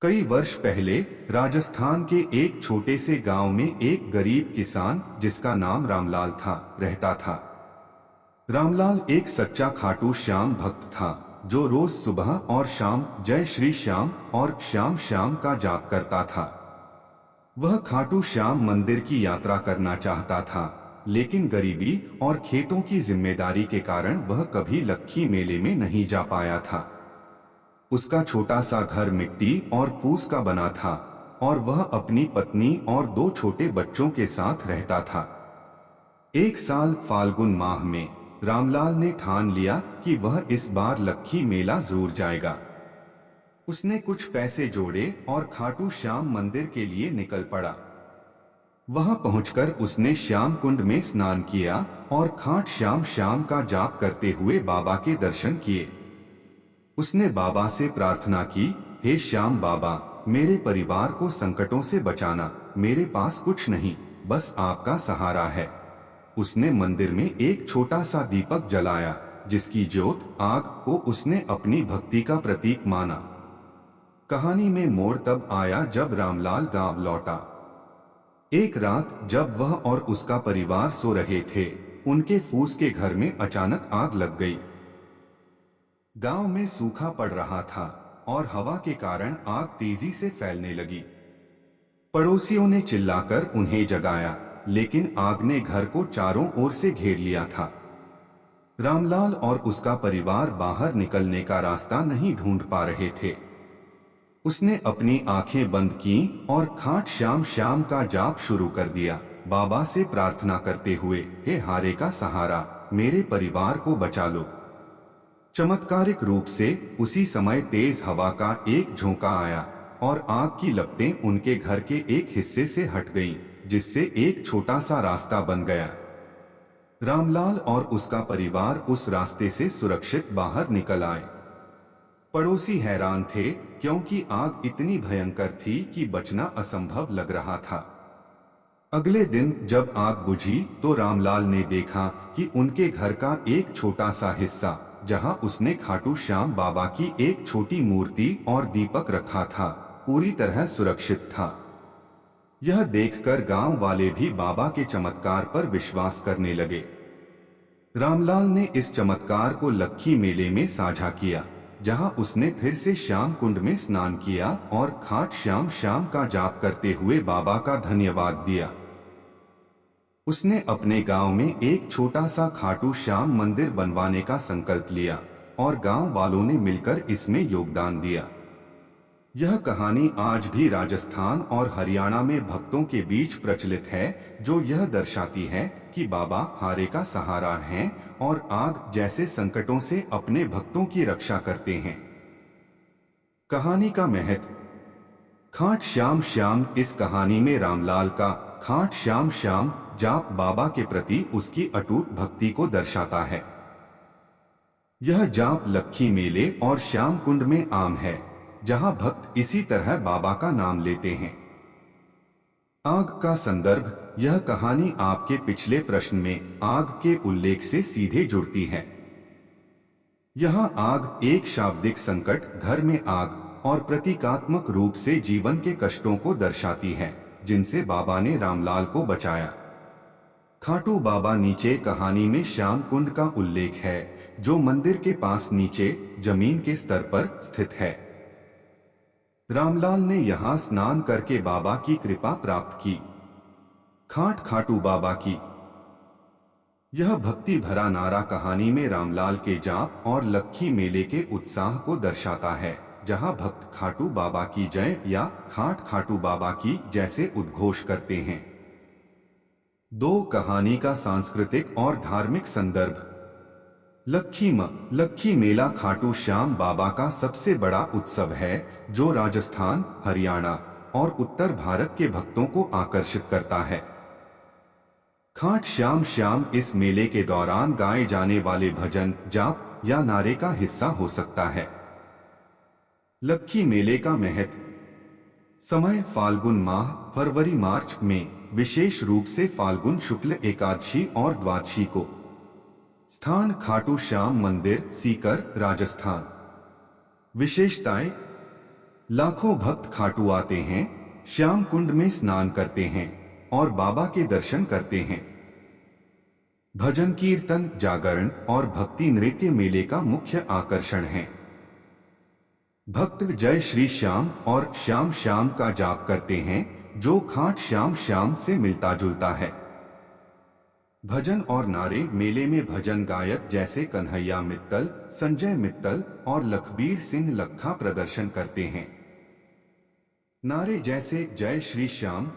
कई वर्ष पहले राजस्थान के एक छोटे से गांव में एक गरीब किसान जिसका नाम रामलाल था रहता था। रामलाल एक सच्चा खाटू श्याम भक्त था जो रोज सुबह और शाम जय श्री श्याम और श्याम श्याम का जाप करता था। वह खाटू श्याम मंदिर की यात्रा करना चाहता था, लेकिन गरीबी और खेतों की जिम्मेदारी के कारण वह कभी लक्खी मेले में नहीं जा पाया था। उसका छोटा सा घर मिट्टी और फूस का बना था और वह अपनी पत्नी और दो छोटे बच्चों के साथ रहता था। एक साल फाल्गुन माह में रामलाल ने ठान लिया कि वह इस बार लक्खी मेला जरूर जाएगा। उसने कुछ पैसे जोड़े और खाटू श्याम मंदिर के लिए निकल पड़ा। वहां पहुंचकर उसने श्याम कुंड में स्नान किया और खाट श्याम श्याम का जाप करते हुए बाबा के दर्शन किए। उसने बाबा से प्रार्थना की, हे श्याम बाबा, मेरे परिवार को संकटों से बचाना। मेरे पास कुछ नहीं, बस आपका सहारा है। उसने मंदिर में एक छोटा सा दीपक जलाया, जिसकी ज्योत आग को उसने अपनी भक्ति का प्रतीक माना। कहानी में मोड़ तब आया जब रामलाल गांव लौटा। एक रात जब वह और उसका परिवार सो रहे थे, उनके फूस के घर में अचानक आग लग गई। गांव में सूखा पड़ रहा था और हवा के कारण आग तेजी से फैलने लगी। पड़ोसियों ने चिल्लाकर उन्हें जगाया, लेकिन आग ने घर को चारों ओर से घेर लिया था। रामलाल और उसका परिवार बाहर निकलने का रास्ता नहीं ढूंढ पा रहे थे। उसने अपनी आंखें बंद की और खाट श्याम श्याम का जाप शुरू कर दिया, बाबा से प्रार्थना करते हुए, हे हारे का सहारा, मेरे परिवार को बचा लो। चमत्कारिक रूप से उसी समय तेज हवा का एक झोंका आया और आग की लपटें उनके घर के एक हिस्से से हट गईं, जिससे एक छोटा सा रास्ता बन गया। रामलाल और उसका परिवार उस रास्ते से सुरक्षित बाहर निकल आए। पड़ोसी हैरान थे क्योंकि आग इतनी भयंकर थी कि बचना असंभव लग रहा था। अगले दिन जब आग बुझी तो रामलाल ने देखा कि उनके घर का एक छोटा सा हिस्सा, जहां उसने खाटू श्याम बाबा की एक छोटी मूर्ति और दीपक रखा था, पूरी तरह सुरक्षित था। यह देखकर गांव वाले भी बाबा के चमत्कार पर विश्वास करने लगे। रामलाल ने इस चमत्कार को लक्खी मेले में साझा किया, जहां उसने फिर से श्याम कुंड में स्नान किया और खाट श्याम श्याम का जाप करते हुए बाबा का धन्यवाद दिया। उसने अपने गांव में एक छोटा सा खाटू श्याम मंदिर बनवाने का संकल्प लिया और गांव वालों ने मिलकर इसमें योगदान दिया। यह कहानी आज भी राजस्थान और हरियाणा में भक्तों के बीच प्रचलित है, जो यह दर्शाती है कि बाबा हारे का सहारा हैं और आग जैसे संकटों से अपने भक्तों की रक्षा करते हैं। कहानी का महत्व। खाट श्याम श्याम। इस कहानी में रामलाल का खाट श्याम श्याम जाप बाबा के प्रति उसकी अटूट भक्ति को दर्शाता है। यह जाप लक्खी मेले और श्याम कुंड में आम है, जहां भक्त इसी तरह बाबा का नाम लेते हैं। आग का संदर्भ। यह कहानी आपके पिछले प्रश्न में आग के उल्लेख से सीधे जुड़ती है। यहाँ आग एक शाब्दिक संकट, घर में आग, और प्रतीकात्मक रूप से जीवन के कष्टों को दर्शाती है, जिनसे बाबा ने रामलाल को बचाया। खाटू बाबा। नीचे कहानी में श्याम कुंड का उल्लेख है, जो मंदिर के पास नीचे जमीन के स्तर पर स्थित है। रामलाल ने यहाँ स्नान करके बाबा की कृपा प्राप्त की। खाट खाटू बाबा की। यह भक्ति भरा नारा कहानी में रामलाल के जाप और लक्खी मेले के उत्साह को दर्शाता है, जहां भक्त खाटू बाबा की जय या खाट खाटू बाबा की जैसे उद्घोष करते हैं। दो कहानी का सांस्कृतिक और धार्मिक संदर्भ। लक्खी मेला खाटू श्याम बाबा का सबसे बड़ा उत्सव है, जो राजस्थान, हरियाणा और उत्तर भारत के भक्तों को आकर्षित करता है। खाट श्याम श्याम इस मेले के दौरान गाए जाने वाले भजन, जाप या नारे का हिस्सा हो सकता है। लक्खी मेले का महत्व। समय फाल्गुन माह, फरवरी मार्च में, विशेष रूप से फाल्गुन शुक्ल एकादशी और द्वादशी को। स्थान खाटू श्याम मंदिर, सीकर, राजस्थान। विशेषताएं। लाखों भक्त खाटू आते हैं, श्याम कुंड में स्नान करते हैं और बाबा के दर्शन करते हैं। भजन कीर्तन, जागरण और भक्ति नृत्य मेले का मुख्य आकर्षण है। भक्त जय श्री श्याम और श्याम श्याम का जाप करते हैं, जो खाट श्याम श्याम से मिलता जुलता है। भजन और नारे मेले में भजन गायक जैसे कन्हैया मित्तल, संजय मित्तल और लखबीर सिंह लखा प्रदर्शन करते हैं। नारे जैसे जय श्री श्याम,